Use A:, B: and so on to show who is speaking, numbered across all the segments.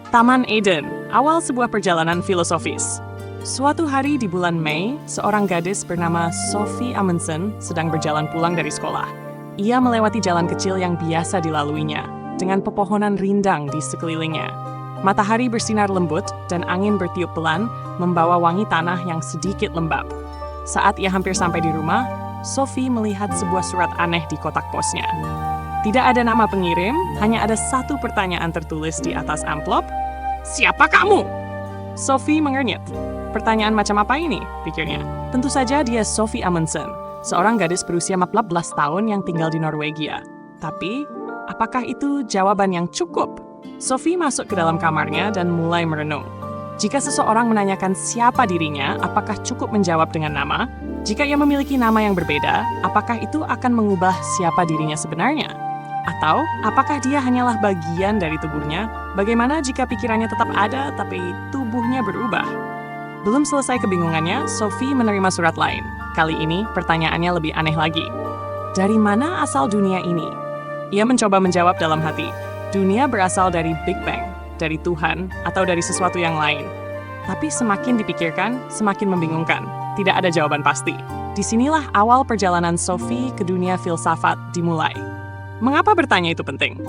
A: Taman Eden, awal sebuah perjalanan filosofis. Suatu hari di bulan Mei, seorang gadis bernama Sophie Amundsen sedang berjalan pulang dari sekolah. Ia melewati jalan kecil yang biasa dilaluinya, dengan pepohonan rindang di sekelilingnya. Matahari bersinar lembut dan angin bertiup pelan membawa wangi tanah yang sedikit lembab. Saat ia hampir sampai di rumah, Sophie melihat sebuah surat aneh di kotak posnya. Tidak ada nama pengirim, hanya ada satu pertanyaan tertulis di atas amplop. Siapa kamu? Sophie mengernyit. Pertanyaan macam apa ini? Pikirnya. Tentu saja dia Sophie Amundsen, seorang gadis berusia 14 tahun yang tinggal di Norwegia. Tapi, apakah itu jawaban yang cukup? Sophie masuk ke dalam kamarnya dan mulai merenung. Jika seseorang menanyakan siapa dirinya, apakah cukup menjawab dengan nama? Jika ia memiliki nama yang berbeda, apakah itu akan mengubah siapa dirinya sebenarnya? Atau, apakah dia hanyalah bagian dari tubuhnya? Bagaimana jika pikirannya tetap ada, tapi tubuhnya berubah? Belum selesai kebingungannya, Sophie menerima surat lain. Kali ini, pertanyaannya lebih aneh lagi. Dari mana asal dunia ini? Ia mencoba menjawab dalam hati. Dunia berasal dari Big Bang, dari Tuhan, atau dari sesuatu yang lain. Tapi semakin dipikirkan, semakin membingungkan. Tidak ada jawaban pasti. Disinilah awal perjalanan Sophie ke dunia filsafat dimulai. Mengapa bertanya itu penting?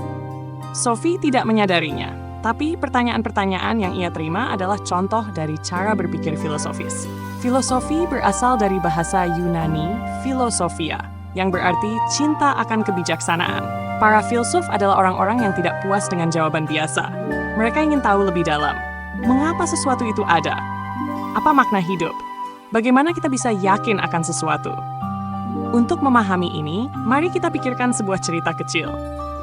A: Sophie tidak menyadarinya, tapi pertanyaan-pertanyaan yang ia terima adalah contoh dari cara berpikir filosofis. Filosofi berasal dari bahasa Yunani, philosophia, yang berarti cinta akan kebijaksanaan. Para filsuf adalah orang-orang yang tidak puas dengan jawaban biasa. Mereka ingin tahu lebih dalam, mengapa sesuatu itu ada? Apa makna hidup? Bagaimana kita bisa yakin akan sesuatu? Untuk memahami ini, mari kita pikirkan sebuah cerita kecil.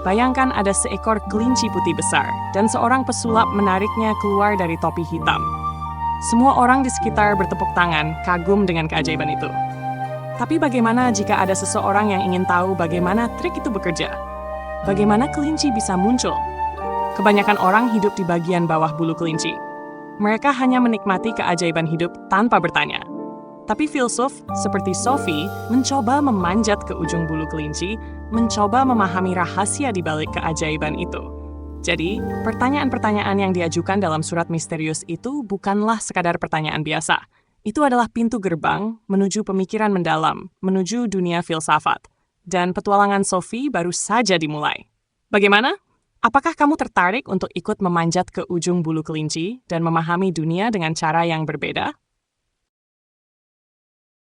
A: Bayangkan ada seekor kelinci putih besar, dan seorang pesulap menariknya keluar dari topi hitam. Semua orang di sekitar bertepuk tangan, kagum dengan keajaiban itu. Tapi bagaimana jika ada seseorang yang ingin tahu bagaimana trik itu bekerja? Bagaimana kelinci bisa muncul? Kebanyakan orang hidup di bagian bawah bulu kelinci. Mereka hanya menikmati keajaiban hidup tanpa bertanya. Tapi filsuf seperti Sophie mencoba memanjat ke ujung bulu kelinci, mencoba memahami rahasia di balik keajaiban itu. Jadi, pertanyaan-pertanyaan yang diajukan dalam surat misterius itu bukanlah sekadar pertanyaan biasa. Itu adalah pintu gerbang menuju pemikiran mendalam, menuju dunia filsafat. Dan petualangan Sophie baru saja dimulai. Bagaimana? Apakah kamu tertarik untuk ikut memanjat ke ujung bulu kelinci dan memahami dunia dengan cara yang berbeda?